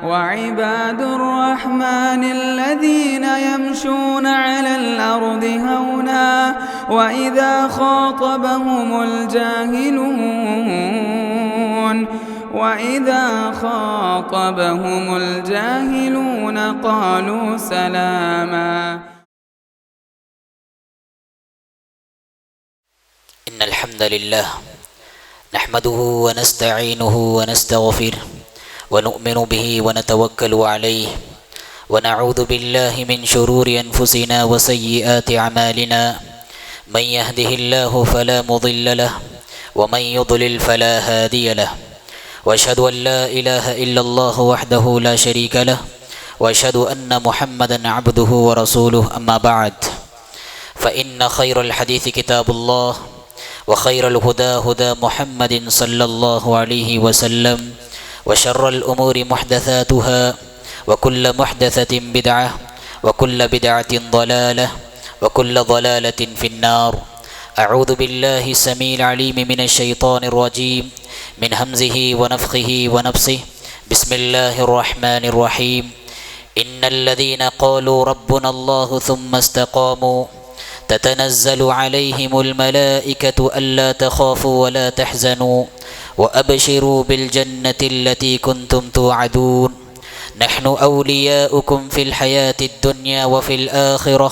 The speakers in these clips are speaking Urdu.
وعباد الرحمن الذين يمشون على الأرض هونا وإذا خاطبهم الجاهلون قالوا سلاما. إن الحمد لله نحمده ونستعينه ونستغفره ونؤمن به ونتوكل عليه ونعوذ بالله من شرور أنفسنا وسيئات أعمالنا. من يهده الله فلا مضل له ومن يضلل فلا هادي له. وأشهد أن لا إله إلا الله وحده لا شريك له وأشهد أن محمدا عبده ورسوله. أما بعد فإن خير الحديث كتاب الله وخير الهدى هدى محمد صلى الله عليه وسلم وشر الأمور محدثاتها وكل محدثة بدعة وكل بدعة ضلالة وكل ضلالة في النار. أعوذ بالله السميع العليم من الشيطان الرجيم من همزه ونفخه ونفسه. بسم الله الرحمن الرحيم. إن الذين قالوا ربنا الله ثم استقاموا تتنزل عليهم الملائكة ألا تخافوا ولا تحزنوا وأبشروا بالجنة التي كنتم توعدون. نحن أولياؤكم في الحياة الدنيا وفي الآخرة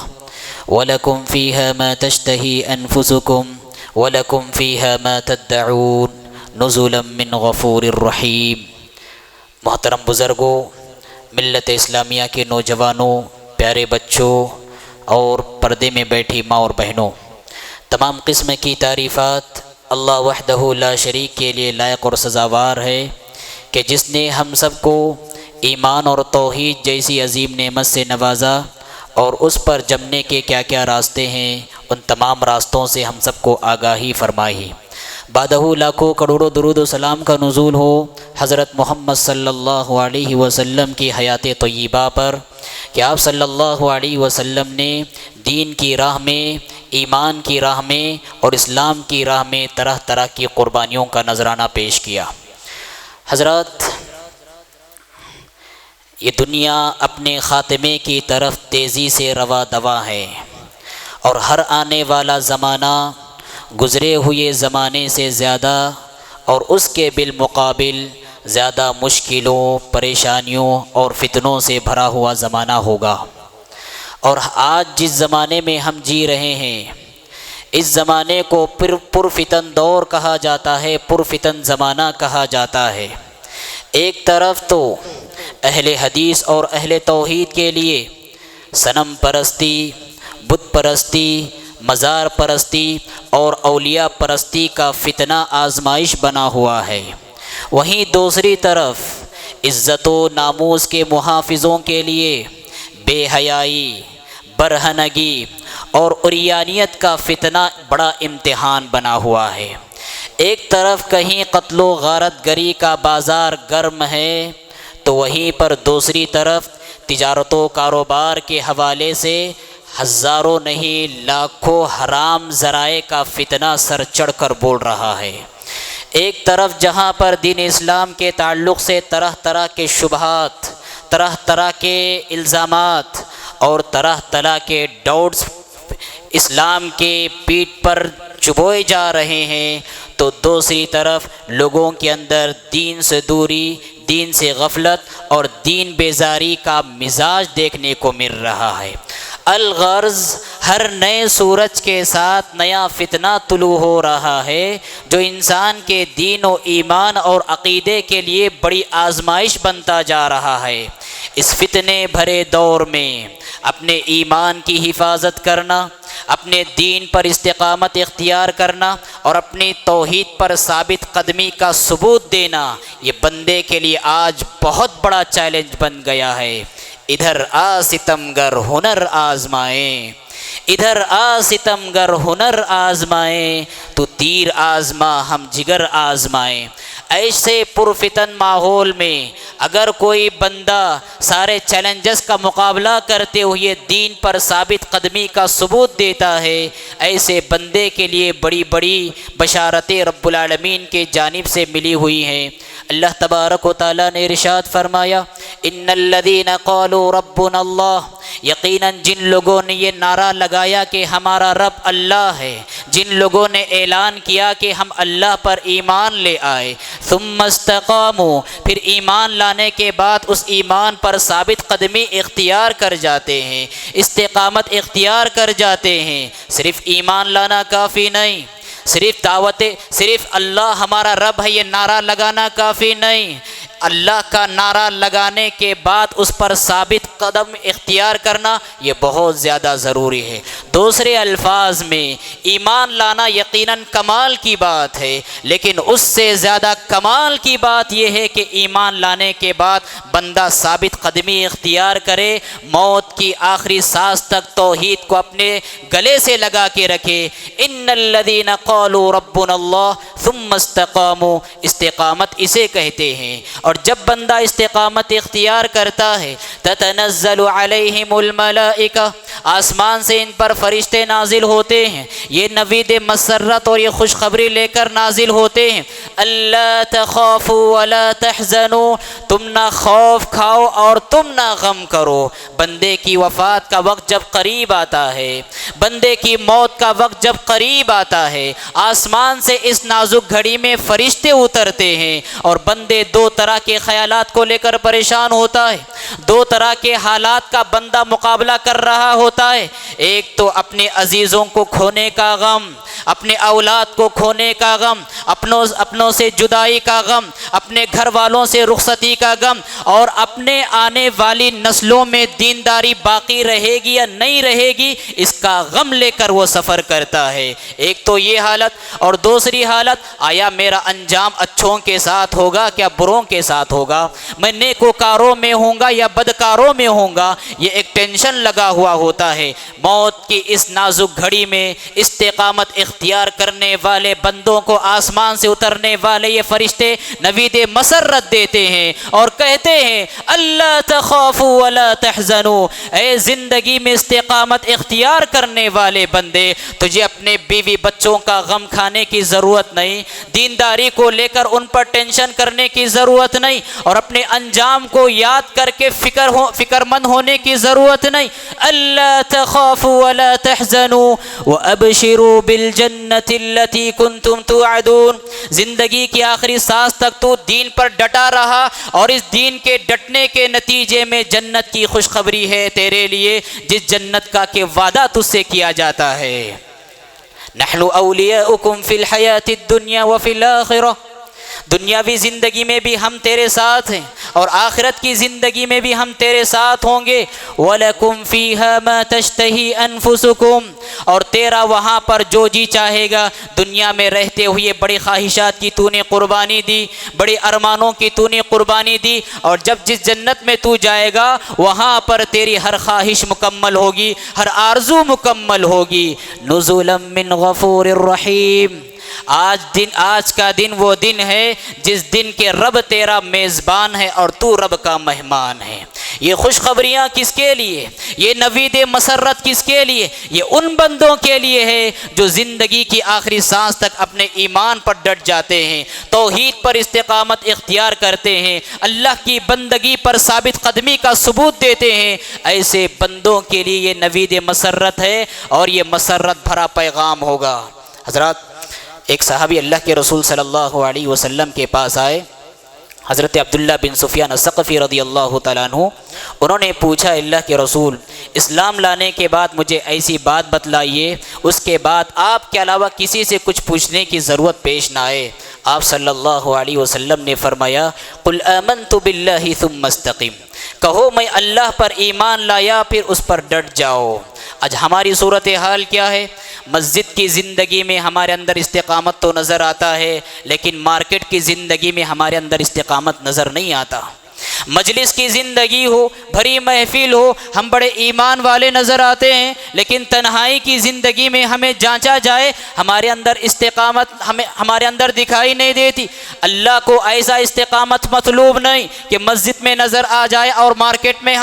ولكم فيها ما تشتهي أنفسكم ولكم فيها ما تدعون نزلا من غفور رحیم. محترم بزرگوں، ملت اسلامیہ کے نوجوانوں، پیارے بچوں اور پردے میں بیٹھی ماں اور بہنوں، تمام قسم کی تعریفات اللہ وحدہ لا شریک کے لیے لائق اور سزاوار ہے کہ جس نے ہم سب کو ایمان اور توحید جیسی عظیم نعمت سے نوازا اور اس پر جمنے کے کیا کیا راستے ہیں ان تمام راستوں سے ہم سب کو آگاہی فرمائی. بعدہ لاکھوں کروڑوں درود و سلام کا نزول ہو حضرت محمد صلی اللہ علیہ وسلم کی حیات طیبہ پر کہ آپ صلی اللہ علیہ وسلم نے دین کی راہ میں، ایمان کی راہ میں اور اسلام کی راہ میں طرح طرح کی قربانیوں کا نذرانہ پیش کیا. حضرات، یہ دنیا اپنے خاتمے کی طرف تیزی سے روا دوا ہے اور ہر آنے والا زمانہ گزرے ہوئے زمانے سے زیادہ اور اس کے بالمقابل زیادہ مشکلوں، پریشانیوں اور فتنوں سے بھرا ہوا زمانہ ہوگا. اور آج جس زمانے میں ہم جی رہے ہیں اس زمانے کو پرفتن دور کہا جاتا ہے، پرفتن زمانہ کہا جاتا ہے. ایک طرف تو اہل حدیث اور اہل توحید کے لیے صنم پرستی، بت پرستی، مزار پرستی اور اولیاء پرستی کا فتنہ آزمائش بنا ہوا ہے. وہیں دوسری طرف عزت و ناموس کے محافظوں کے لیے بے حیائی، برہنگی اور عریانیت کا فتنہ بڑا امتحان بنا ہوا ہے. ایک طرف کہیں قتل و غارت گری کا بازار گرم ہے تو وہیں پر دوسری طرف تجارت و کاروبار کے حوالے سے ہزاروں نہیں لاکھوں حرام ذرائع کا فتنہ سر چڑھ کر بول رہا ہے. ایک طرف جہاں پر دین اسلام کے تعلق سے طرح طرح کے شبہات، طرح طرح کے الزامات اور طرح طرح کے ڈاؤٹس اسلام کے پیٹھ پر چبوئے جا رہے ہیں تو دوسری طرف لوگوں کے اندر دین سے دوری، دین سے غفلت اور دین بیزاری کا مزاج دیکھنے کو مل رہا ہے. الغرض ہر نئے سورج کے ساتھ نیا فتنہ طلوع ہو رہا ہے جو انسان کے دین و ایمان اور عقیدے کے لیے بڑی آزمائش بنتا جا رہا ہے. اس فتنے بھرے دور میں اپنے ایمان کی حفاظت کرنا، اپنے دین پر استقامت اختیار کرنا اور اپنی توحید پر ثابت قدمی کا ثبوت دینا یہ بندے کے لیے آج بہت بڑا چیلنج بن گیا ہے. ادھر آ ستمگر ہنر آزمائیں، ادھر آ ستمگر ہنر آزمائیں، تو تیر آزما ہم جگر آزمائیں. ایسے پرفتن ماحول میں اگر کوئی بندہ سارے چیلنجز کا مقابلہ کرتے ہوئے دین پر ثابت قدمی کا ثبوت دیتا ہے، ایسے بندے کے لیے بڑی بڑی بشارتیں رب العالمین کے جانب سے ملی ہوئی ہیں. اللہ تبارک و تعالیٰ نے ارشاد فرمایا ان الذین قالوا ربنا اللہ، یقیناً جن لوگوں نے یہ نعرہ لگایا کہ ہمارا رب اللہ ہے، جن لوگوں نے اعلان کیا کہ ہم اللہ پر ایمان لے آئے، ثم استقاموا، پھر ایمان لانے کے بعد اس ایمان پر ثابت قدمی اختیار کر جاتے ہیں، استقامت اختیار کر جاتے ہیں۔ صرف ایمان لانا کافی نہیں، صرف اللہ ہمارا رب ہے یہ نعرہ لگانا کافی نہیں، اللہ کا نعرہ لگانے کے بعد اس پر ثابت قدم اختیار کرنا یہ بہت زیادہ ضروری ہے۔ دوسرے الفاظ میں ایمان لانا یقیناً کمال کی بات ہے، لیکن اس سے زیادہ کمال کی بات یہ ہے کہ ایمان لانے کے بعد بندہ ثابت قدمی اختیار کرے، موت کی آخری سانس تک توحید کو اپنے گلے سے لگا کے رکھے۔ ان الذین قالوا ربنا اللہ ثم استقاموا، استقامت اسے کہتے ہیں۔ اور جب بندہ استقامت اختیار کرتا ہے تتنزل علیہم الملائکہ، آسمان سے ان پر فرشتے نازل ہوتے ہیں، یہ نوید مسرت اور یہ خوشخبری لے کر نازل ہوتے ہیں، اللہ تخافوا ولا تحزنوا، تم نہ خوف کھاؤ اور تم نہ غم کرو۔ بندے کی وفات کا وقت جب قریب آتا ہے، بندے کی موت کا وقت جب قریب آتا ہے، آسمان سے اس نازک گھڑی میں فرشتے اترتے ہیں اور بندے دو طرح کے خیالات کو لے کر پریشان ہوتا ہے، دو طرح کے حالات کا بندہ مقابلہ کر رہا ہوتا ہے۔ ایک تو اپنے عزیزوں کو کھونے کا غم، اپنے اولاد کو کھونے کا غم، اپنوں سے جدائی کا غم، اپنے گھر والوں سے رخصتی کا غم، اور اپنے آنے والی نسلوں میں دینداری باقی رہے گی یا نہیں رہے گی اس کا غم لے کر وہ سفر کرتا ہے۔ ایک تو یہ حالت، اور دوسری حالت آیا میرا انجام اچھوں کے ساتھ ہوگا کیا بروں کے ساتھ ہوگا، میں نیکوکاروں میں ہوں گا یا بدکاروں میں ہوں گا، یہ ایک ٹینشن لگا ہوا ہوتا ہے۔ موت کی اس نازک گھڑی میں استقامت اختیار کرنے والے بندوں کو آسمان سے اترنے والے یہ فرشتے نوید مسرت دیتے ہیں اور کہتے ہیں اللہ تخافوا ولا تحزنوا، اے زندگی میں استقامت اختیار کرنے والے بندے، تجھے اپنے بیوی بچوں کا غم کھانے کی ضرورت نہیں، دینداری کو لے کر ان پر ٹینشن کرنے کی ضرورت نہیں، اور اپنے انجام کو یاد کر کے فکر مند ہونے کی ضرورت نہیں۔ اللہ تخافوا ولا تحزنوا وابشروا بالجنۃ التي كنتم توعدون، زندگی کی آخری سانس تک تو دین پر ڈٹا رہا اور اس دین کے ڈٹنے کے نتیجے میں جنت کی خوشخبری ہے تیرے لیے، جس جنت کا کہ وعدہ تجھ سے کیا جاتا ہے۔ نحن اولیاؤکم فی الحیاۃ الدنیا وفی الآخرہ، دنیاوی زندگی میں بھی ہم تیرے ساتھ ہیں اور آخرت کی زندگی میں بھی ہم تیرے ساتھ ہوں گے۔ وَلَكُمْ فِيهَا مَا تَشْتَهِي أَنفُسُكُمْ، اور تیرا وہاں پر جو جی چاہے گا۔ دنیا میں رہتے ہوئے بڑی خواہشات کی تو نے قربانی دی، بڑے ارمانوں کی تو نے قربانی دی، اور جب جس جنت میں تو جائے گا وہاں پر تیری ہر خواہش مکمل ہوگی، ہر آرزو مکمل ہوگی۔ نُزُلًا مِّن غَفُورٍ رَّحِيمٍ، آج کا دن وہ دن ہے جس دن کے رب تیرا میزبان ہے اور تو رب کا مہمان ہے۔ یہ خوشخبریاں کس کے لیے، یہ نوید مسرت کس کے لیے؟ یہ ان بندوں کے لیے ہے جو زندگی کی آخری سانس تک اپنے ایمان پر ڈٹ جاتے ہیں، توحید پر استقامت اختیار کرتے ہیں، اللہ کی بندگی پر ثابت قدمی کا ثبوت دیتے ہیں۔ ایسے بندوں کے لیے یہ نوید مسرت ہے اور یہ مسرت بھرا پیغام ہوگا۔ حضرات، ایک صحابی اللہ کے رسول صلی اللہ علیہ وسلم کے پاس آئے، حضرت عبداللہ بن سفیان الثقفی رضی اللہ تعالیٰ عنہ، انہوں نے پوچھا اللہ کے رسول اسلام لانے کے بعد مجھے ایسی بات بتلائیے اس کے بعد آپ کے علاوہ کسی سے کچھ پوچھنے کی ضرورت پیش نہ آئے۔ آپ صلی اللہ علیہ وسلم نے فرمایا قل آمنت باللہ ثم استقم، کہو میں اللہ پر ایمان لایا پھر اس پر ڈٹ جاؤ۔ آج ہماری صورتحال کیا ہے؟ مسجد کی زندگی میں ہمارے اندر استقامت تو نظر آتا ہے، لیکن مارکیٹ کی زندگی میں ہمارے اندر استقامت نظر نہیں آتا۔ مجلس کی زندگی ہو، بھری محفل ہو، ہم بڑے ایمان والے نظر آتے ہیں، لیکن تنہائی کی زندگی میں ہمیں جانچا جائے ہمارے اندر استقامت ہمارے اندر دکھائی نہیں دیتی۔ اللہ کو ایسا استقامت مطلوب نہیں کہ مسجد میں نظر آ جائے اور مارکیٹ میں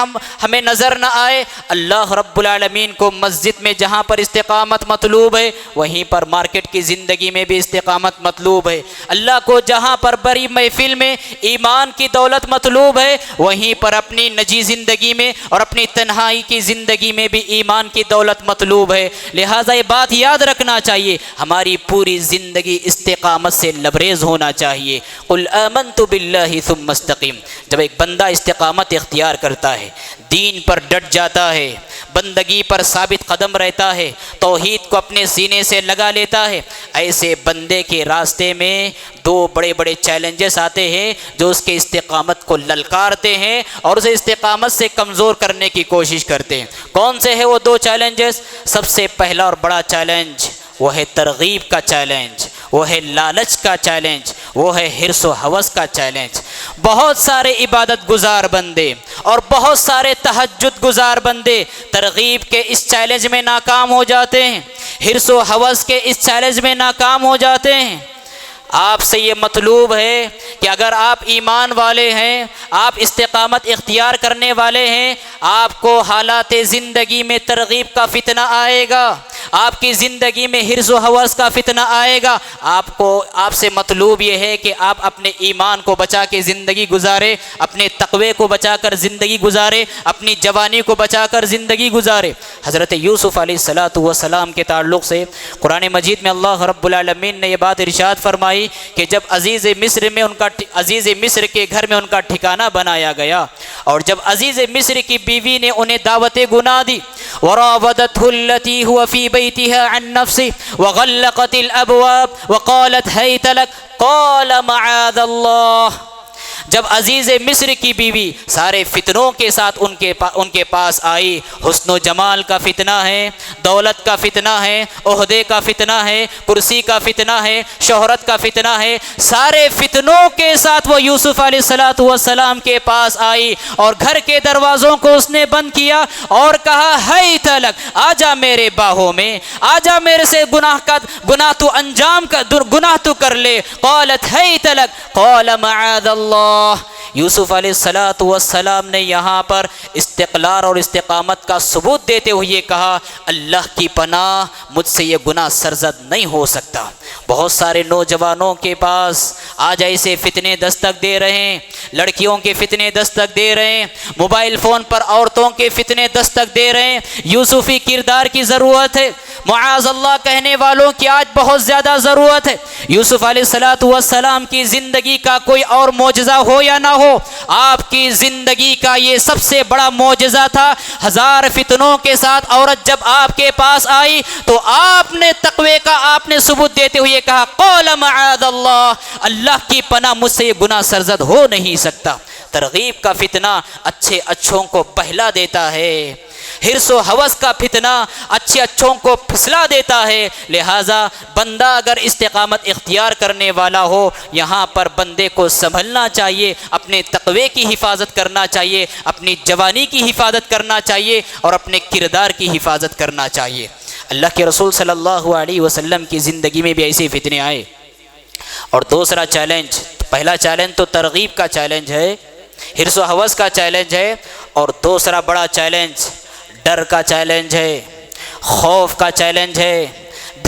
ہمیں نظر نہ آئے۔ اللہ رب العالمین کو مسجد میں جہاں پر استقامت مطلوب ہے وہیں پر مارکیٹ کی زندگی میں بھی استقامت مطلوب ہے۔ اللہ کو جہاں پر بڑی محفل میں ایمان کی دولت مطلوب ہے وہیں پر اپنی نجی زندگی میں اور اپنی تنہائی کی زندگی میں بھی ایمان کی دولت مطلوب ہے۔ لہٰذا یہ بات یاد رکھنا چاہیے، ہماری پوری زندگی استقامت سے لبریز ہونا چاہیے۔ قل آمنت باللہ ثم استقیم۔ جب ایک بندہ استقامت اختیار کرتا ہے، دین پر ڈٹ جاتا ہے، بندگی پر ثابت قدم رہتا ہے، توحید کو اپنے سینے سے لگا لیتا ہے، ایسے بندے کے راستے میں دو بڑے بڑے چیلنجز آتے ہیں جو اس کے استقامت کو للکارتے ہیں اور اسے استقامت سے کمزور کرنے کی کوشش کرتے ہیں۔ کون سے ہیں وہ دو چیلنجز؟ سب سے پہلا اور بڑا چیلنج وہ ہے ترغیب کا چیلنج، وہ ہے لالچ کا چیلنج، وہ ہے حرص و ہوس کا چیلنج۔ بہت سارے عبادت گزار بندے اور بہت سارے تہجد گزار بندے ترغیب کے اس چیلنج میں ناکام ہو جاتے ہیں، حرص و ہوس کے اس چیلنج میں ناکام ہو جاتے ہیں۔ آپ سے یہ مطلوب ہے کہ اگر آپ ایمان والے ہیں، آپ استقامت اختیار کرنے والے ہیں، آپ کو حالات زندگی میں ترغیب کا فتنہ آئے گا، آپ کی زندگی میں حرص و ہوس کا فتنہ آئے گا، آپ سے مطلوب یہ ہے کہ آپ اپنے ایمان کو بچا کے زندگی گزارے، اپنے تقوی کو بچا کر زندگی گزارے، اپنی جوانی کو بچا کر زندگی گزارے۔ حضرت یوسف علیہ السلام کے تعلق سے قرآن مجید میں اللہ رب العالمین نے یہ بات ارشاد فرمائی کہ جب عزیز مصر کے گھر میں ان کا ٹھکانہ بنایا گیا اور جب عزیز مصر کی بیوی نے انہیں دعوت گناہ دی، وراودته التي هو في بيتها عن نفسه وغلقت الابواب وقالت هيت لك قال معاذ الله۔ جب عزیز مصر کی بیوی سارے فتنوں کے ساتھ ان کے پاس آئی، حسن و جمال کا فتنہ ہے، دولت کا فتنہ ہے، عہدے کا فتنہ ہے، کرسی کا فتنہ ہے، شہرت کا فتنہ ہے، سارے فتنوں کے ساتھ وہ یوسف علیہ السلام کے پاس آئی اور گھر کے دروازوں کو اس نے بند کیا اور کہا ہیت لک، آجا میرے باہوں میں، آجا میرے سے گناہ تو کر لے۔ قالت ہیت لک قال معاذ اللہ۔ یوسف علیہ السلام نے یہاں پر استقلال اور استقامت کا ثبوت دیتے ہوئے یہ کہا، اللہ کی پناہ، مجھ سے یہ گناہ سرزد نہیں ہو سکتا۔ بہت سارے نوجوانوں کے پاس آج ایسے فتنے دستک دے رہے ہیں، لڑکیوں کے فتنے دستک دے رہے ہیں، موبائل فون پر عورتوں کے فتنے دستک دے رہے ہیں۔ یوسفی کردار کی ضرورت ہے، معاذ اللہ کہنے والوں کی آج بہت زیادہ ضرورت ہے۔ یوسف علیہ السلام کی زندگی کا کوئی اور معجزہ ہو یا نہ ہو، آپ کی زندگی کا یہ سب سے بڑا معجزہ تھا۔ ہزار فتنوں کے ساتھ عورت جب آپ کے پاس آئی تو آپ نے تقوی کا آپ نے ثبوت دیتے ہوئے کہا قال معاذ اللہ، اللہ کی پناہ، مجھ سے یہ گناہ سرزد ہو نہیں سکتا۔ ترغیب کا فتنہ اچھے اچھوں کو بہلا دیتا ہے، حرص و ہوس کا فتنہ اچھے اچھوں کو پھسلا دیتا ہے۔ لہٰذا بندہ اگر استقامت اختیار کرنے والا ہو، یہاں پر بندے کو سنبھلنا چاہیے، اپنے تقوی کی حفاظت کرنا چاہیے، اپنی جوانی کی حفاظت کرنا چاہیے اور اپنے کردار کی حفاظت کرنا چاہیے۔ اللہ کے رسول صلی اللہ علیہ وسلم کی زندگی میں بھی ایسے فتنے آئے۔ اور دوسرا چیلنج، پہلا چیلنج تو ترغیب کا چیلنج ہے، حرص و ہوس کا چیلنج ہے، اور دوسرا بڑا چیلنج ڈر کا چیلنج ہے، خوف کا چیلنج ہے،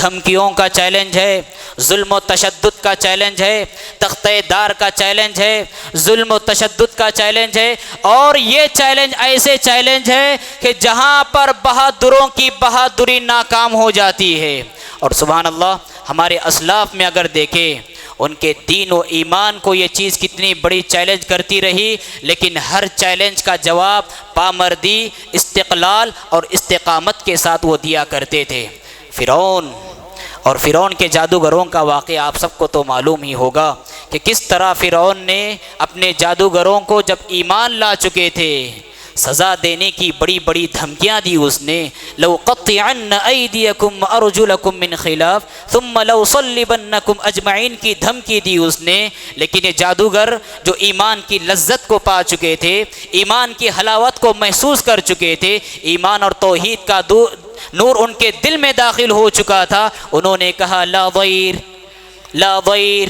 دھمکیوں کا چیلنج ہے، ظلم و تشدد کا چیلنج ہے، تختہ دار کا چیلنج ہے، ظلم و تشدد کا چیلنج ہے۔ اور یہ چیلنج ایسے چیلنج ہے کہ جہاں پر بہادروں کی بہادری ناکام ہو جاتی ہے۔ اور سبحان اللہ، ہمارے اسلاف میں اگر دیکھیں، ان کے دین و ایمان کو یہ چیز کتنی بڑی چیلنج کرتی رہی، لیکن ہر چیلنج کا جواب پامردی، استقلال اور استقامت کے ساتھ وہ دیا کرتے تھے۔ فرعون کے جادوگروں کا واقعہ آپ سب کو تو معلوم ہی ہوگا کہ کس طرح فرعون نے اپنے جادوگروں کو جب ایمان لا چکے تھے، سزا دینے کی بڑی بڑی دھمکیاں دی اس نے، لَأُقَطِّعَنَّ أَيْدِيَكُمْ وَأَرْجُلَكُم مِّنْ خِلَافٍ ثُمَّ لَأُصَلِّبَنَّكُمْ أَجْمَعِينَ کی دھمکی دی اس نے۔ لیکن یہ جادوگر جو ایمان کی لذت کو پا چکے تھے، ایمان کی حلاوت کو محسوس کر چکے تھے، ایمان اور توحید کا نور ان کے دل میں داخل ہو چکا تھا، انہوں نے کہا لا ضیر، لا ضیر،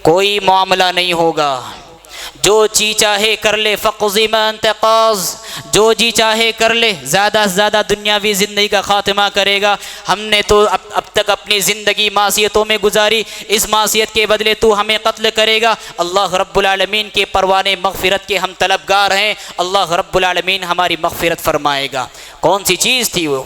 کوئی معاملہ نہیں ہوگا، جو جی چاہے کر لے، فاقضِ ما انت قاض، جو جی چاہے کر لے، زیادہ سے زیادہ دنیاوی زندگی کا خاتمہ کرے گا، ہم نے تو اب تک اپنی زندگی معصیتوں میں گزاری، اس معصیت کے بدلے تو ہمیں قتل کرے گا۔ اللہ رب العالمین کے پروانے مغفرت کے ہم طلبگار ہیں، اللہ رب العالمین ہماری مغفرت فرمائے گا۔ کون سی چیز تھی وہ؟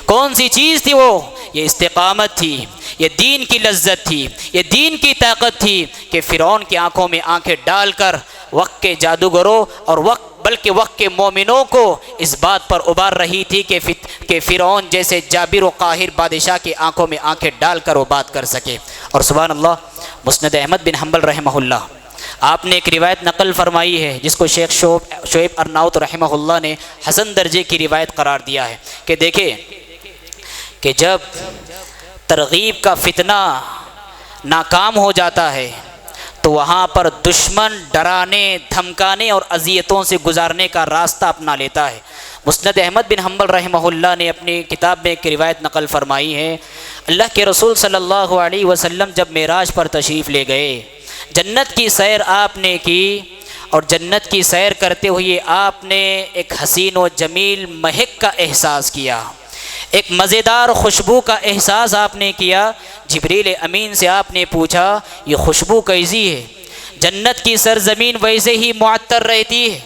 کون سی چیز تھی وہ؟ یہ استقامت تھی، یہ دین کی لذت تھی، یہ دین کی طاقت تھی کہ فرعون کی آنکھوں میں آنکھیں ڈال کر وقت کے جادوگروں اور بلکہ وقت کے مومنوں کو اس بات پر ابار رہی تھی کہ فرعون جیسے جابر و قاہر بادشاہ کی آنکھوں میں آنکھیں ڈال کر وہ بات کر سکے۔ اور سبحان اللہ، مسند احمد بن حنبل رحمہ اللہ، آپ نے ایک روایت نقل فرمائی ہے جس کو شیخ شعیب ارناؤت رحمہ اللہ نے حسن درجے کی روایت قرار دیا ہے کہ دیکھیں کہ جب ترغیب کا فتنہ ناکام ہو جاتا ہے تو وہاں پر دشمن ڈرانے، دھمکانے اور اذیتوں سے گزارنے کا راستہ اپنا لیتا ہے۔ مسند احمد بن حنبل رحمہ اللہ نے اپنی کتاب میں ایک روایت نقل فرمائی ہے، اللہ کے رسول صلی اللہ علیہ وسلم جب معراج پر تشریف لے گئے، جنت کی سیر آپ نے کی، اور جنت کی سیر کرتے ہوئے آپ نے ایک حسین و جمیل مہک کا احساس کیا، ایک مزیدار خوشبو کا احساس آپ نے کیا۔ جبریل امین سے آپ نے پوچھا یہ خوشبو کیسی ہے؟ جنت کی سرزمین ویسے ہی معطر رہتی ہے،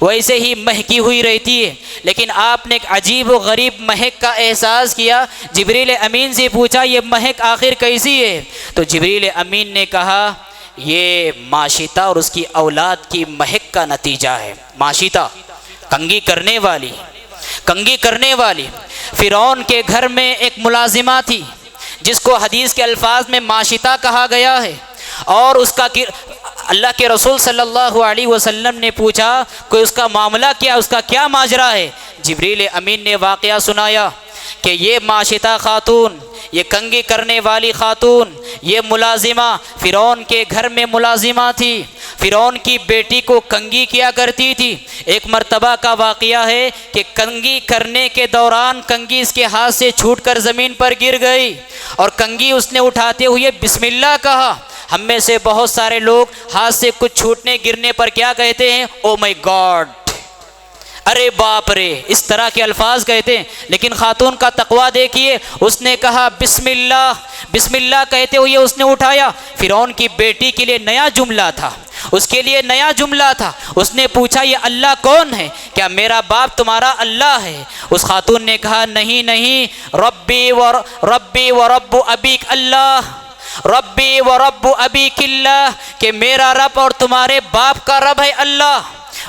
ویسے ہی مہکی ہوئی رہتی ہے، لیکن آپ نے ایک عجیب و غریب مہک کا احساس کیا۔ جبریل امین سے پوچھا یہ مہک آخر کیسی ہے؟ تو جبریل امین نے کہا یہ ماشطہ اور اس کی اولاد کی مہک کا نتیجہ ہے۔ ماشطہ کنگھی کرنے والی فرعون کے گھر میں ایک ملازمہ تھی جس کو حدیث کے الفاظ میں ماشطہ کہا گیا ہے، اور اس کا اللہ کے رسول صلی اللہ علیہ وسلم نے پوچھا کوئی اس کا معاملہ کیا، اس کا کیا ماجرا ہے؟ جبریل امین نے واقعہ سنایا کہ یہ ماشطہ خاتون، یہ کنگھی کرنے والی خاتون، یہ ملازمہ فرعون کے گھر میں ملازمہ تھی، فرعون کی بیٹی کو کنگھی کیا کرتی تھی۔ ایک مرتبہ کا واقعہ ہے کہ کنگھی کرنے کے دوران کنگھی اس کے ہاتھ سے چھوٹ کر زمین پر گر گئی، اور کنگھی اس نے اٹھاتے ہوئے بسم اللہ کہا۔ ہم میں سے بہت سارے لوگ ہاتھ سے کچھ چھوٹنے گرنے پر کیا کہتے ہیں؟ او مائی گاڈ، ارے باپ رے، اس طرح کے الفاظ کہتے ہیں، لیکن خاتون کا تقویٰ دیکھیے، اس نے کہا بسم اللہ، بسم اللہ کہتے ہوئے اس نے اٹھایا۔ فرعون کی بیٹی کے لیے نیا جملہ تھا، اس کے لیے نیا جملہ تھا۔ اس نے پوچھا یہ اللہ کون ہے؟ کیا میرا باپ تمہارا اللہ ہے؟ اس خاتون نے کہا نہیں نہیں، ربی و رب ابیک اللہ، ربی و رب ابیک اللہ، کہ میرا رب اور تمہارے باپ کا رب ہے اللہ۔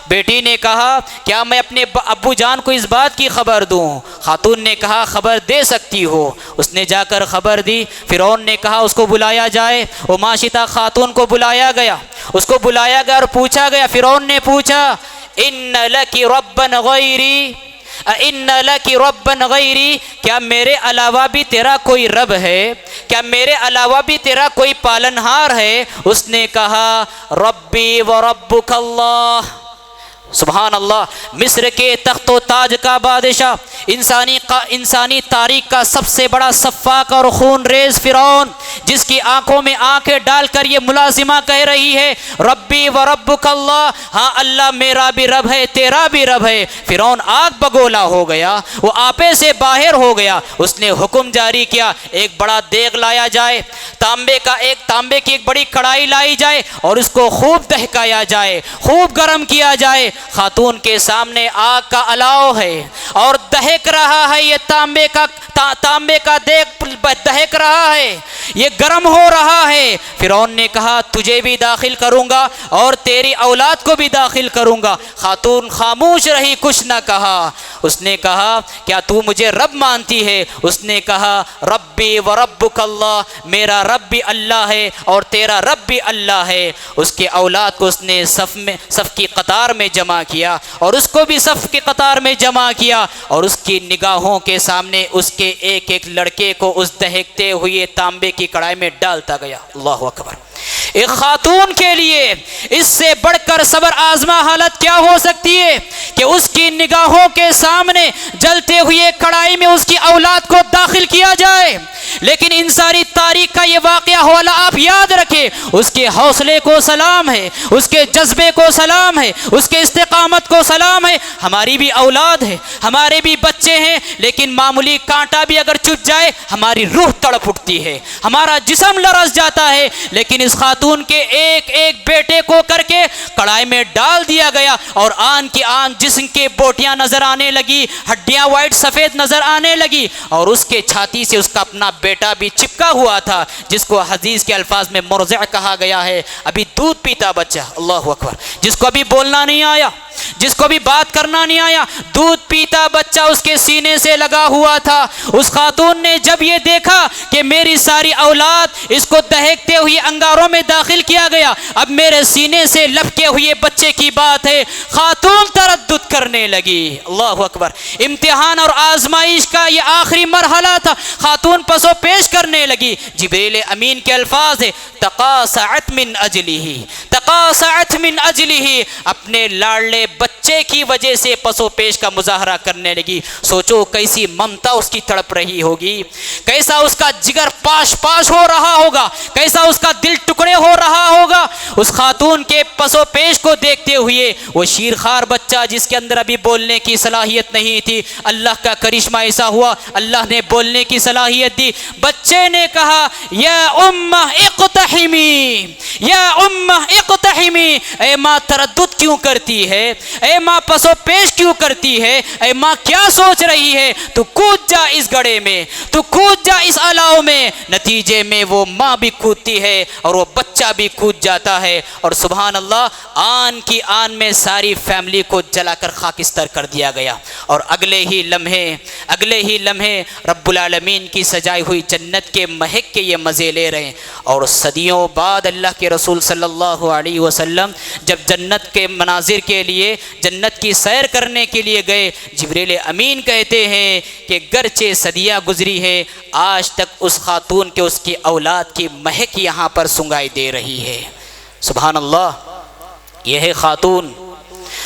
بیٹی نے کہا کیا میں اپنے ابو جان کو اس بات کی خبر دوں؟ خاتون نے کہا خبر دے سکتی ہو۔ اس نے جا کر خبر دی۔ فرعون نے کہا اس کو بلایا جائے۔ وہ ماشطہ خاتون کو بلایا گیا، اس کو بلایا گیا اور پوچھا گیا۔ فرعون نے پوچھا ان لکی ربا غیری، ان لکی ربا غیری، کیا میرے علاوہ بھی تیرا کوئی رب ہے؟ کیا میرے علاوہ بھی تیرا کوئی پالنہار ہے؟ اس نے کہا ربی و ربک اللہ۔ سبحان اللہ، مصر کے تخت و تاج کا بادشاہ، انسانی تاریخ کا سب سے بڑا سفاک اور خون ریز فرعون، جس کی آنکھوں میں آنکھیں ڈال کر یہ ملازمہ کہہ رہی ہے ربی و ربک اللہ، ہاں اللہ میرا بھی رب ہے تیرا بھی رب ہے۔ فرعون آگ بگولا ہو گیا، وہ آپے سے باہر ہو گیا۔ اس نے حکم جاری کیا ایک بڑا دیگ لایا جائے، تانبے کی ایک بڑی کڑائی لائی جائے اور اس کو خوب دہکایا جائے، خوب گرم کیا جائے۔ خاتون کے سامنے آگ کا الاؤ ہے اور دہک رہا ہے، یہ تانبے کا دیگ دہک رہا ہے، یہ گرم ہو رہا ہے۔ فرعون نے کہا تجھے بھی داخل کروں گا اور تیری اولاد کو بھی داخل کروں گا۔ خاتون خاموش رہی، کچھ نہ کہا۔ اس نے کہا کیا تو مجھے رب مانتی ہے؟ اس نے کہا ربی و ربک اللہ، میرا رب بھی اللہ ہے اور تیرا رب بھی اللہ ہے۔ اس کے اولاد کو اس نے صف کی قطار میں جمع کیا اور اس کو بھی صف کی قطار میں جمع کیا، اور اس کی نگاہوں کے سامنے اس کے ایک ایک لڑکے کو اس دہکتے ہوئے تانبے کی کڑھائی میں ڈالتا گیا۔ اللہ اکبر۔ ایک خاتون کے لیے اس سے بڑھ کر صبر آزما حالت کیا ہو سکتی ہے کہ اس کی نگاہوں کے سامنے جلتے ہوئے کڑھائی میں اس کی اولاد کو داخل کیا جائے۔ لیکن ان ساری تاریخ کا یہ واقعہ حوالہ آپ یاد رکھیں، اس کے حوصلے کو سلام ہے، اس کے جذبے کو سلام ہے، اس کے استقامت کو سلام ہے۔ ہماری بھی اولاد ہے، ہمارے بھی بچے ہیں، لیکن معمولی کانٹا بھی اگر چبھ جائے ہماری روح تڑپ اٹھتی ہے، ہمارا جسم لرز جاتا ہے۔ لیکن اس خاتون کے ایک ایک بیٹے کو کر کے کڑھائی میں ڈال دیا گیا، اور آن کی آن جسم کے بوٹیاں نظر آنے لگی، ہڈیاں وائٹ سفید نظر آنے لگی، اور اس کے چھاتی سے اس کا اپنا بیٹا بھی چپکا ہوا تھا، جس کو حدیث کے الفاظ میں مرضع کہا گیا ہے، ابھی دودھ پیتا بچہ۔ اللہ اکبر۔ جس کو ابھی بولنا نہیں آیا، جس کو بھی بات کرنا نہیں آیا، دودھ پیتا بچہ اس کے سینے سے لگا ہوا تھا۔ اس خاتون نے جب یہ دیکھا کہ میری ساری اولاد اس کو دہکتے ہوئے انگاروں میں داخل کیا گیا، اب میرے سینے سے لپکے ہوئے بچے کی بات ہے، خاتون تردد کرنے لگی۔ اللہ اکبر۔ امتحان اور آزمائش کا یہ آخری مرحلہ تھا، خاتون پس و پیش کرنے لگی۔ جبریل امین کے الفاظ ہے تقاصعت من اجلہ، تقاصعت من اجلہ، اپنے لاڑلے بچے کی وجہ سے پس و پیش کا مظاہرہ کرنے لگی۔ سوچو کیسی ممتا اس کی تڑپ رہی ہوگی، کیسا اس کا جگر پاش پاش ہو رہا ہوگا، کیسا اس کا دل ٹکڑے ہو رہا ہوگا۔ اس خاتون کے پس و پیش کو دیکھتے ہوئے وہ شیرخوار بچہ جس کے اندر ابھی بولنے کی صلاحیت نہیں تھی، اللہ کا کرشمہ ایسا ہوا، اللہ نے بولنے کی صلاحیت دی۔ بچے نے کہا یا امہ اقتحمی، یا امہ اقتحمی، اے ماں تردد کیوں کرتی ہے، اے ماں پس و پیش کیوں کرتی ہے، اے ماں کیا سوچ رہی ہے؟ تو کود جا اس گڑھے میں، تو کود جا اس الاؤ میں۔ نتیجے میں وہ ماں بھی کودتی ہے اور وہ بچہ بھی کود جاتا ہے، اور سبحان اللہ آن کی آن میں ساری فیملی کو جلا کر خاکستر کر دیا گیا، اور اگلے ہی لمحے رب العالمین کی سجائی ہوئی جنت کے مہک کے یہ مزے لے رہے ہیں۔ اور صدیوں بعد اللہ کے رسول صلی اللہ علیہ وسلم جب جنت کے مناظر کے لیے، جنت کی سیر کرنے کے لیے گئے، جبریل امین کہتے ہیں کہ گرچہ صدیاں گزری ہے، آج تک اس خاتون کے، اس کی اولاد کی مہک یہاں پر سنگائی دے رہی ہے۔ سبحان اللہ۔ یہ ہے خاتون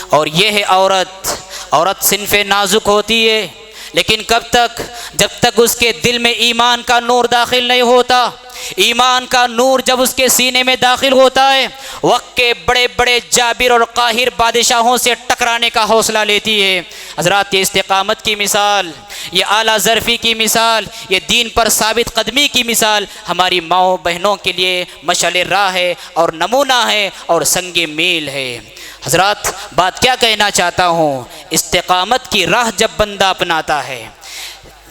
اور یہ ہے عورت۔ عورت صنف نازک ہوتی ہے، لیکن کب تک؟ جب تک اس کے دل میں ایمان کا نور داخل نہیں ہوتا۔ ایمان کا نور جب اس کے سینے میں داخل ہوتا ہے، وقت کے بڑے بڑے جابر اور قاہر بادشاہوں سے ٹکرانے کا حوصلہ لیتی ہے۔ حضرات یہ استقامت کی مثال، یہ اعلیٰ ظرفی کی مثال، یہ دین پر ثابت قدمی کی مثال ہماری ماؤں بہنوں کے لیے مشعل راہ ہے اور نمونہ ہے اور سنگ میل ہے۔ حضرات بات کیا کہنا چاہتا ہوں، استقامت کی راہ جب بندہ اپناتا ہے،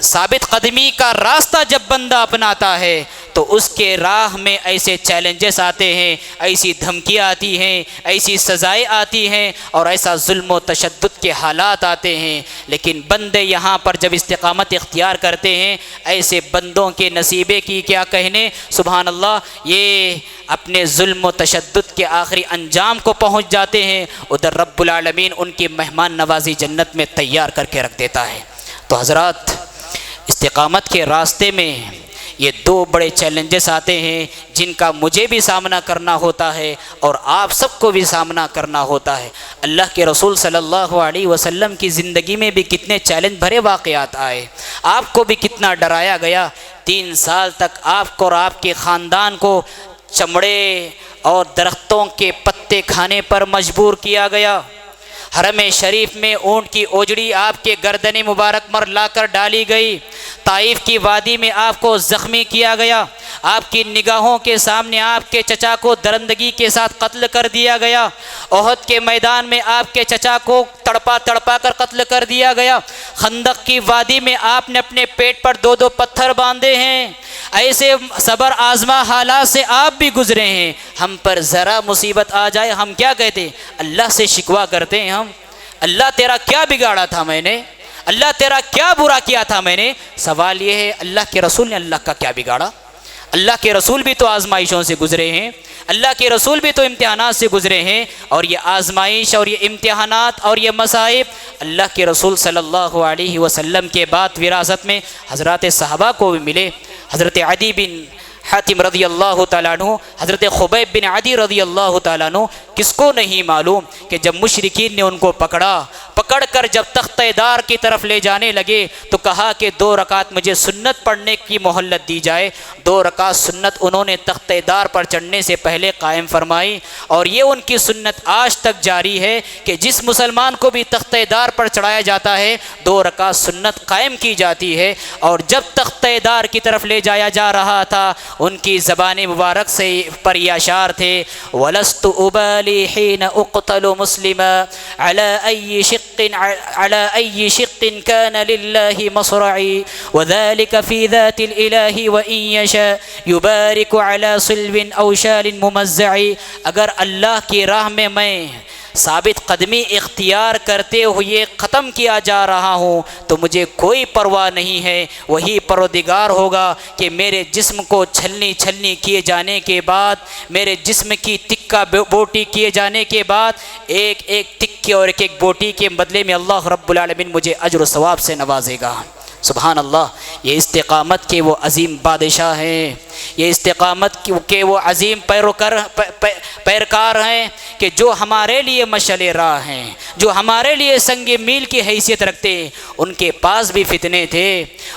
ثابت قدمی کا راستہ جب بندہ اپناتا ہے، تو اس کے راہ میں ایسے چیلنجز آتے ہیں، ایسی دھمکیاں آتی ہیں، ایسی سزائیں آتی ہیں، اور ایسا ظلم و تشدد کے حالات آتے ہیں۔ لیکن بندے یہاں پر جب استقامت اختیار کرتے ہیں، ایسے بندوں کے نصیبے کی کیا کہنے، سبحان اللہ، یہ اپنے ظلم و تشدد کے آخری انجام کو پہنچ جاتے ہیں، ادھر رب العالمین ان کی مہمان نوازی جنت میں تیار کر کے رکھ دیتا ہے۔ تو حضرات استقامت کے راستے میں یہ دو بڑے چیلنجز آتے ہیں جن کا مجھے بھی سامنا کرنا ہوتا ہے اور آپ سب کو بھی سامنا کرنا ہوتا ہے۔ اللہ کے رسول صلی اللہ علیہ وسلم کی زندگی میں بھی کتنے چیلنج بھرے واقعات آئے، آپ کو بھی کتنا ڈرایا گیا۔ 3 سال تک آپ کو اور آپ کے خاندان کو چمڑے اور درختوں کے پتے کھانے پر مجبور کیا گیا۔ حرم شریف میں اونٹ کی اوجڑی آپ کے گردن مبارک پر لا کر ڈالی گئی۔ طائف کی وادی میں آپ کو زخمی کیا گیا، آپ کی نگاہوں کے سامنے آپ کے چچا کو درندگی کے ساتھ قتل کر دیا گیا۔ احد کے میدان میں آپ کے چچا کو تڑپا تڑپا کر قتل کر دیا گیا۔ خندق کی وادی میں آپ نے اپنے پیٹ پر 2 پتھر باندھے ہیں۔ ایسے صبر آزما حالات سے آپ بھی گزرے ہیں۔ ہم پر ذرا مصیبت آ جائے ہم کیا کہتے ہیں؟ اللہ سے شکوہ کرتے ہیں ہم، اللہ تیرا کیا بگاڑا تھا میں نے، اللہ تیرا کیا برا کیا تھا میں نے؟ سوال یہ ہے اللہ کے رسول نے اللہ کا کیا بگاڑا؟ اللہ کے رسول بھی تو آزمائشوں سے گزرے ہیں، اللہ کے رسول بھی تو امتحانات سے گزرے ہیں، اور یہ آزمائش اور یہ امتحانات اور یہ مصائب اللہ کے رسول صلی اللہ علیہ وسلم کے بعد وراثت میں حضرات صحابہ کو بھی ملے۔ حضرت عدی بن حاتم رضی اللہ تعالیٰ عنہ، حضرت خبیب بن عدی رضی اللہ تعالیٰ عنہ، کس کو نہیں معلوم کہ جب مشرکین نے ان کو پکڑ کر جب تختہ دار کی طرف لے جانے لگے تو کہا کہ 2 رکعت مجھے سنت پڑھنے کی مہلت دی جائے۔ 2 رکعت سنت انہوں نے تختہ دار پر چڑھنے سے پہلے قائم فرمائی، اور یہ ان کی سنت آج تک جاری ہے کہ جس مسلمان کو بھی تختہ دار پر چڑھایا جاتا ہے 2 رکعت سنت قائم کی جاتی ہے۔ اور جب تختہ دار کی طرف لے جایا جا رہا تھا ان کی زبان مبارک سے پر یہ اشعار تھے، وَلَسْتُ أُبَالِي حِينَ أُقْتَلُ مُسْلِمًا عَلَى أَيِّ شِقٍّ كَانَ لِلَّهِ مَصْرَعِي وَذَلِكَ فِي ذَاتِ الْإِلَهِ وَإِنْ يَشَاء يُبَارِكُ عَلَى صِلْوٍ أَوْ شَالٍ مُمَزَّعِ۔ اگر اللہ کی راہ میں میں ثابت قدمی اختیار کرتے ہوئے ختم کیا جا رہا ہوں تو مجھے کوئی پرواہ نہیں ہے، وہی پروردگار ہوگا کہ میرے جسم کو چھلنی کیے جانے کے بعد، میرے جسم کی تکہ بوٹی کیے جانے کے بعد، ایک ایک تکے اور ایک ایک بوٹی کے بدلے میں اللہ رب العالمین مجھے اجر و ثواب سے نوازے گا۔ سبحان اللہ، یہ استقامت کے وہ عظیم بادشاہ ہیں، یہ استقامت کے وہ عظیم پیرکار ہیں کہ جو ہمارے لیے مشعل راہ ہیں، جو ہمارے لیے سنگ میل کی حیثیت رکھتے۔ ان کے پاس بھی فتنے تھے،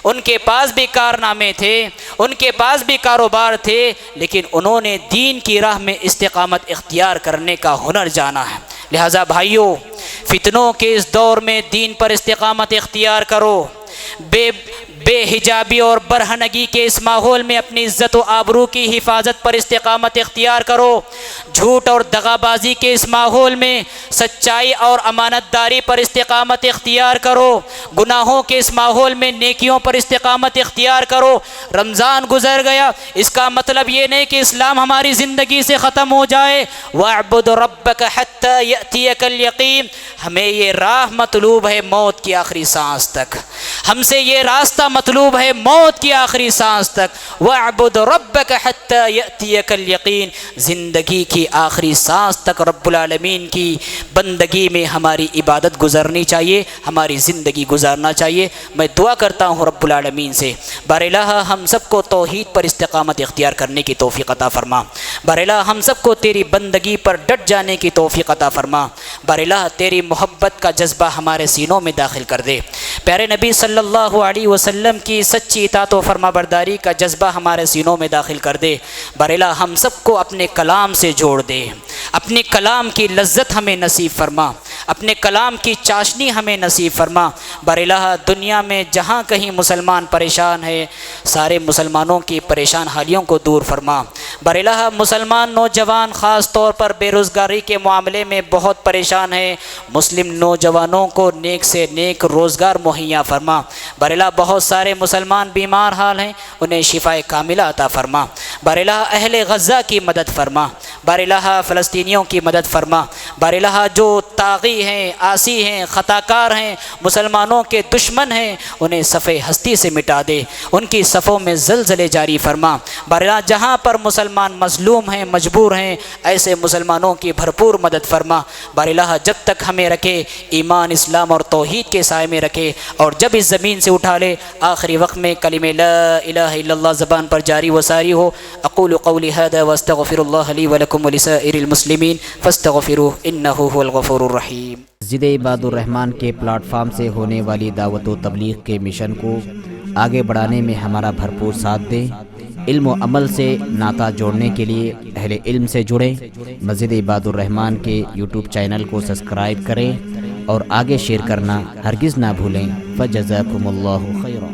ان کے پاس بھی کارنامے تھے، ان کے پاس بھی کاروبار تھے، لیکن انہوں نے دین کی راہ میں استقامت اختیار کرنے کا ہنر جانا ہے۔ لہذا بھائیوں، فتنوں کے اس دور میں دین پر استقامت اختیار کرو۔ بے حجابی اور برہنگی کے اس ماحول میں اپنی عزت و آبرو کی حفاظت پر استقامت اختیار کرو۔ جھوٹ اور دغا بازی کے اس ماحول میں سچائی اور امانت داری پر استقامت اختیار کرو۔ گناہوں کے اس ماحول میں نیکیوں پر استقامت اختیار کرو۔ رمضان گزر گیا، اس کا مطلب یہ نہیں کہ اسلام ہماری زندگی سے ختم ہو جائے۔ وَاعْبُدْ رَبَّكَ حَتَّى يَأْتِيَكَ الْيَقِينُ، ہمیں یہ راہ مطلوب ہے موت کی آخری سانس تک، ہم سے یہ راستہ مطلوب ہے موت کی آخری سانس تک۔ وَاعْبُدْ رَبَّكَ حَتَّى يَأْتِيَكَ الْيَقِينُ، زندگی کی آخری سانس تک رب العالمین کی بندگی میں ہماری عبادت گزرنی چاہیے، ہماری زندگی گزارنا چاہیے۔ میں دعا کرتا ہوں رب العالمین سے، بار الہ ہم سب کو توحید پر استقامت اختیار کرنے کی توفیق عطا فرما، بار الہ ہم سب کو تیری بندگی پر ڈٹ جانے کی توفیق عطا فرما، بار الہ تیری محبت کا جذبہ ہمارے سینوں میں داخل کر دے، پیارے نبی صلی اللہ علیہ وسلم کی سچی اطاعت و فرما برداری کا جذبہ ہمارے سینوں میں داخل کر دے، بار الہ ہم سب کو اپنے کلام سے جوڑ دے، اپنے کلام کی لذت ہمیں نصیب فرما، اپنے کلام کی چاشنی ہمیں نصیب فرما، بار الہ دنیا میں جہاں کہیں مسلمان پریشان ہے سارے مسلمانوں کی پریشان حالیوں کو دور فرما، بار الہ مسلمان نوجوان خاص طور پر بے روزگاری کے معاملے میں بہت پریشان ہے، مسلم نوجوانوں کو نیک سے نیک روزگار مہیا فرما، بار الہ بہت سارے مسلمان بیمار حال ہیں انہیں شفاء کاملہ عطا فرما، بار الہ اہل غزہ کی مدد فرما، بار الہ فلسطینیوں کی مدد فرما، بار الہ جو طاغی ہیں، عاصی ہیں، خطاکار ہیں، مسلمانوں کے دشمن ہیں انہیں صف ہستی سے مٹا دے، ان کی صفوں میں زلزلے جاری فرما، بار الہ جہاں پر مسلمان مظلوم ہیں مجبور ہیں ایسے مسلمانوں کی بھرپور مدد فرما، بار الہ جب تک ہمیں رکھے ایمان اسلام اور توحید کے سائے میں رکھے، اور جب اس زمین سے اٹھا لے آخری وقت میں کلمہ لا الہ الا اللہ زبان پر جاری و ساری ہو۔ اقول قولی ھذا واستغفر اللہ لی ولکم ولسائر المسلمین فاستغفروہ انہ هو الغفور الرحیم۔ مسجد عباد الرحمن کے پلیٹ فارم سے ہونے والی دعوت و تبلیغ کے مشن کو آگے بڑھانے میں ہمارا بھرپور ساتھ دیں۔ علم و عمل سے ناطہ جوڑنے کے لیے اہل علم سے جڑیں۔ مسجد عباد الرحمن کے یوٹیوب چینل کو سبسکرائب کریں اور آگے شیئر کرنا ہرگز نہ بھولیں۔ فجزاکم اللہ خیرا۔